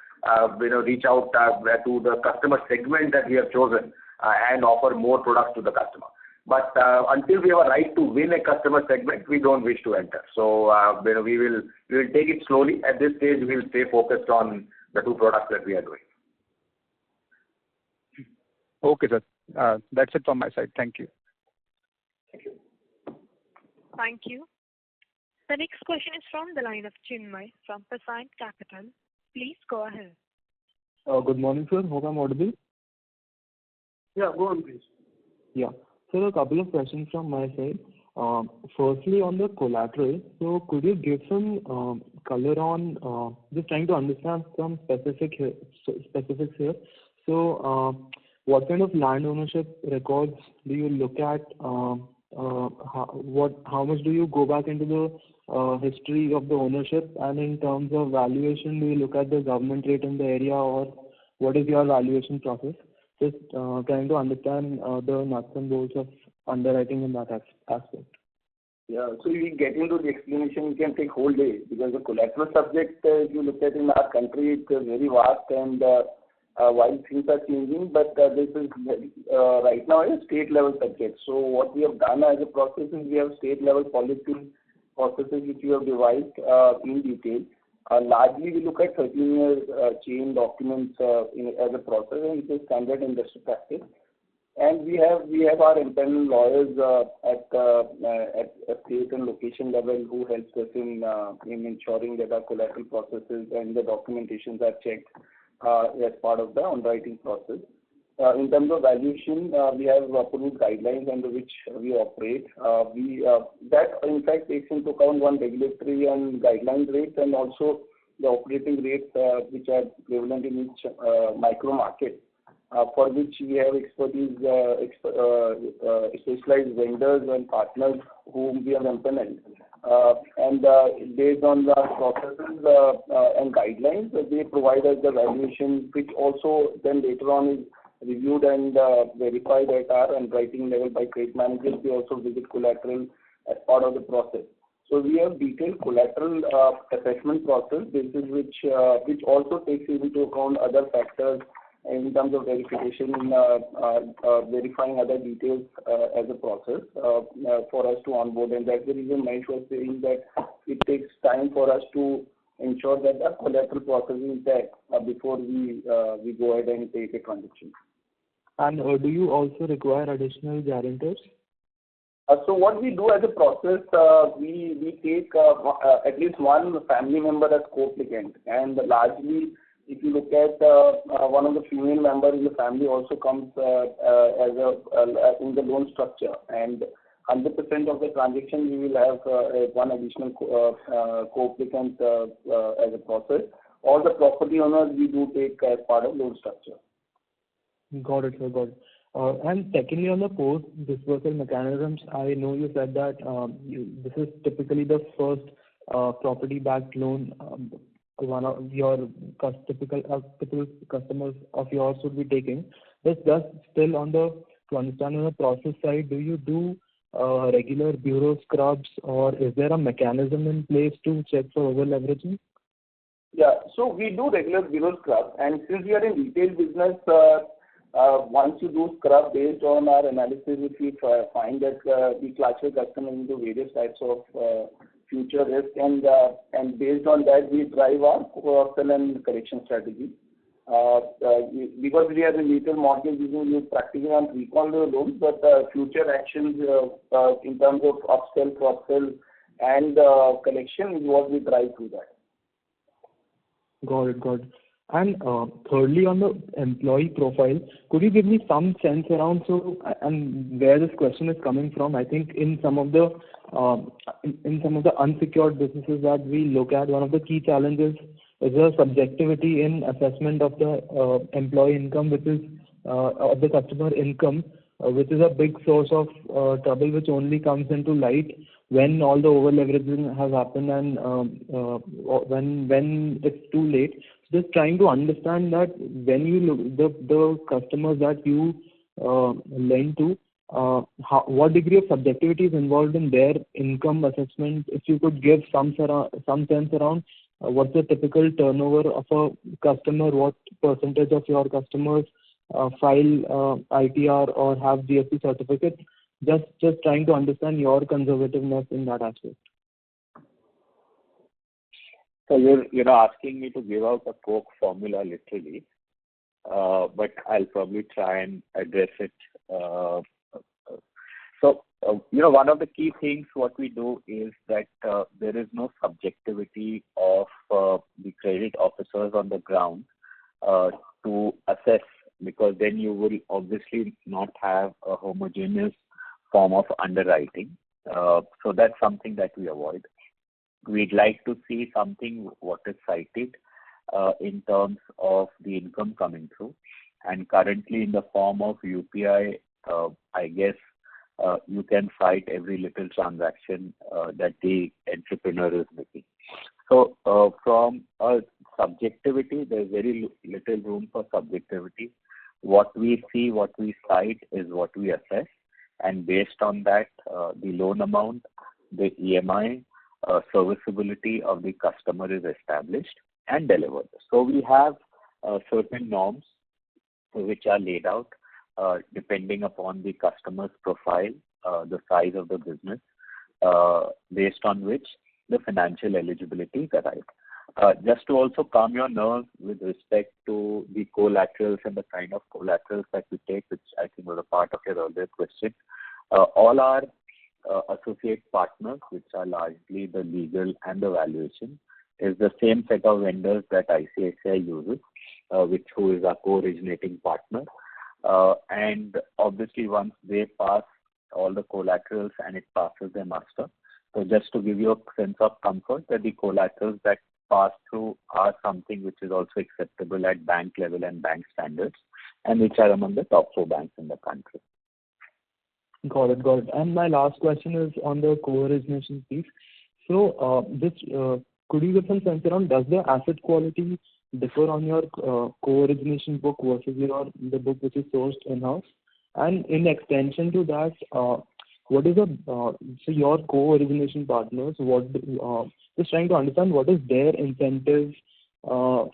Speaker 4: reach out to the customer segment that we have chosen and offer more products to the customer. But until we have a right to win a customer segment, we don't wish to enter. So we will take it slowly. At this stage, we will stay focused on the two products that we are doing.
Speaker 12: Okay, sir. That's it from my side. Thank you.
Speaker 4: Thank you.
Speaker 1: Thank you. The next question is from the line of Chinmay from Pasant Capital. Please go ahead.
Speaker 13: Good morning, sir. Hope I'm audible.
Speaker 3: Yeah, go on, please.
Speaker 13: Yeah. So a couple of questions from my side. Firstly, on the collateral, so could you give some color on just trying to understand some specifics here. So, what kind of land ownership records do you look at? How much do you go back into the history of the ownership, and in terms of valuation, do you look at the government rate in the area, or what is your valuation process? Just trying to understand the nuts and bolts of underwriting in that aspect.
Speaker 7: Yeah, so we get into the explanation, we can take whole day, because the collateral subject, if you look at in our country, it's very vast, and while things are changing, but this is right now a state level subject. So what we have done as a process is we have state level policy processes which we have devised in detail. Largely we look at 13-year chain documents as a process, and it is standard industry practice. And we have our internal lawyers at state and location level who helps us in ensuring that our collateral processes and the documentations are checked as part of the underwriting process. In terms of valuation, we have approved guidelines under which we operate. That in fact takes into account one regulatory and guideline rates, and also the operating rates which are prevalent in each micro market. For which we have expertise, specialized vendors and partners whom we have implemented. And based on the processes and guidelines, they provide us the valuation, which also then later on is reviewed and verified at our underwriting level by credit managers. We also visit collateral as part of the process. So we have detailed collateral assessment process, basis which also takes into account other factors in terms of verification, verifying other details as a process for us to onboard. And that's the reason Mahesh was saying that it takes time for us to ensure that the collateral process is there before we go ahead and take a transaction.
Speaker 13: And do you also require additional guarantors?
Speaker 7: So what we do as a process, we take at least one family member as co-applicant, and largely if you look at one of the female members in the family also comes as in the loan structure, and 100% of the transaction we will have one additional co-applicant as a process. All the property owners we do take as part of loan structure.
Speaker 13: Got it, sir. Got it. And secondly, on the post-disbursal mechanisms, I know you said that this is typically the first property-backed loan one of your typical customers of yours would be taking. Just still to understand on the process side, do you do regular bureau scrubs, or is there a mechanism in place to check for over-leveraging?
Speaker 7: Yeah, so we do regular bureau scrub, and since we are in retail business, once you do scrub based on our analysis, if we find that we classify customers into various types of future risk, and based on that we drive our cross-sell and correction strategy. Because we are in retail mortgage business, we practically on recall the loans, but future actions in terms of upsell, cross-sell, and collection is what we drive through that.
Speaker 13: Got it. And thirdly, on the employee profile, could you give me some sense around and where this question is coming from? I think in some of the unsecured businesses that we look at, one of the key challenges is the subjectivity in assessment of the employee income, which is of the customer income, which is a big source of trouble, which only comes into light when all the over leveraging has happened and when it's too late. Just trying to understand that when you look the customers that you lend to, what degree of subjectivity is involved in their income assessment? If you could give some sense around what's the typical turnover of a customer, what percentage of your customers file ITR or have GST certificates, just trying to understand your conservativeness in that aspect.
Speaker 9: So you're asking me to give out a Coke formula literally, but I'll probably try and address it. So one of the key things what we do is that there is no subjectivity of the credit officers on the ground to assess, because then you will obviously not have a homogeneous form of underwriting. So that's something that we avoid. We'd like to see something what is cited in terms of the income coming through. And currently in the form of UPI, I guess you can cite every little transaction that the entrepreneur is making. So from a subjectivity, there's very little room for subjectivity. What we see, what we cite is what we assess. And based on that, the loan amount, the EMI, serviceability of the customer is established and delivered. So we have certain norms which are laid out depending upon the customer's profile, the size of the business, based on which the financial eligibility is arrived. Just to also calm your nerves with respect to the collaterals and the kind of collaterals that we take, which I think was a part of your earlier question, all our associate partners, which are largely the legal and the valuation, is the same set of vendors that ICICI uses, who is our co-originating partner. And obviously, once they pass all the collaterals and it passes their muster. So just to give you a sense of comfort that the collaterals that pass through are something which is also acceptable at bank level and bank standards, and which are among the top 4 banks in the country.
Speaker 13: Got it. And my last question is on the co-origination piece. So, could you give some sense around, does the asset quality differ on your co-origination book versus the book which is sourced in-house? And in extension to that, what is so your co-origination partners, just trying to understand what is their incentive to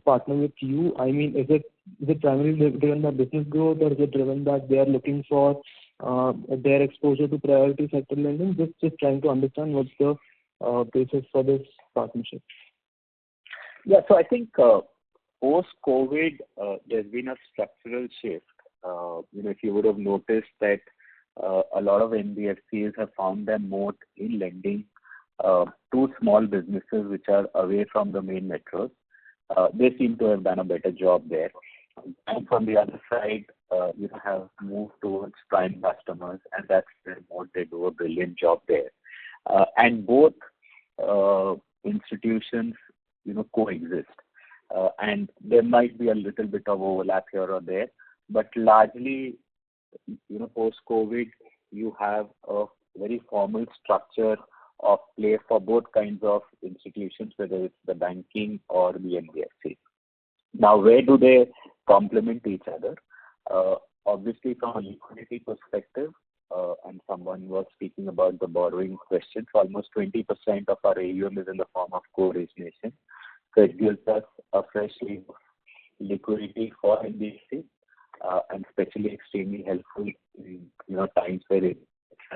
Speaker 13: partner with you? I mean, is it primarily driven by business growth, or is it driven that they are looking for their exposure to priority sector lending? Just trying to understand what's the basis for this partnership.
Speaker 9: Yeah, so I think post-COVID, there's been a structural shift. If you would have noticed that a lot of NBFCs have found their moat in lending to small businesses which are away from the main metros. They seem to have done a better job there. And from the other side, have moved towards prime customers, and that's their moat. They do a brilliant job there. And both institutions, coexist. And there might be a little bit of overlap here or there, but largely, post-COVID, you have a very formal structure of play for both kinds of institutions, whether it's the banking or the NBFC. Now, where do they complement each other? Obviously, from a liquidity perspective, and someone was speaking about the borrowing question, so almost 20% of our AUM is in the form of co-origination. So it gives us a fresh liquidity for NBFC, and especially extremely helpful in times where it's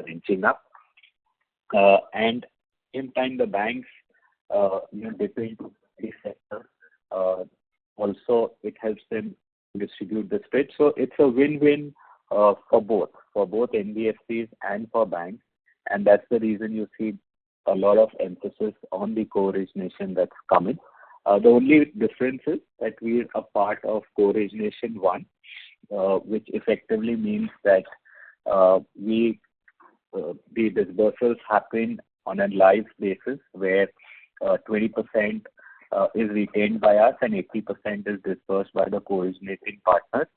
Speaker 9: inching up. And in time, the banks dip into the sector. Also, it helps them distribute the spread. So it's a win-win for both NBFCs and for banks. And that's the reason you see a lot of emphasis on the co-origination that's coming. The only difference is that we are a part of co-origination 1, which effectively means that the disbursals happen on a live basis where 20% is retained by us and 80% is disbursed by the co-originating partner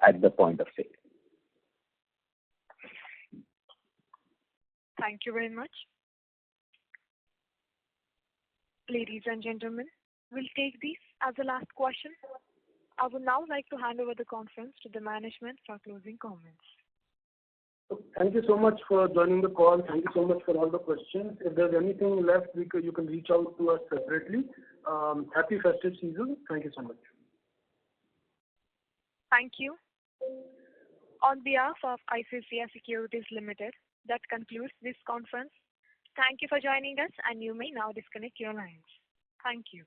Speaker 9: at the point of sale.
Speaker 1: Thank you very much. Ladies and gentlemen, we'll take these as the last question. I would now like to hand over the conference to the management for closing comments.
Speaker 3: Thank you so much for joining the call. Thank you so much for all the questions. If there's anything left, you can reach out to us separately. Happy festive season. Thank you so much.
Speaker 1: Thank you. On behalf of ICICI Securities Limited, that concludes this conference. Thank you for joining us, and you may now disconnect your lines. Thank you.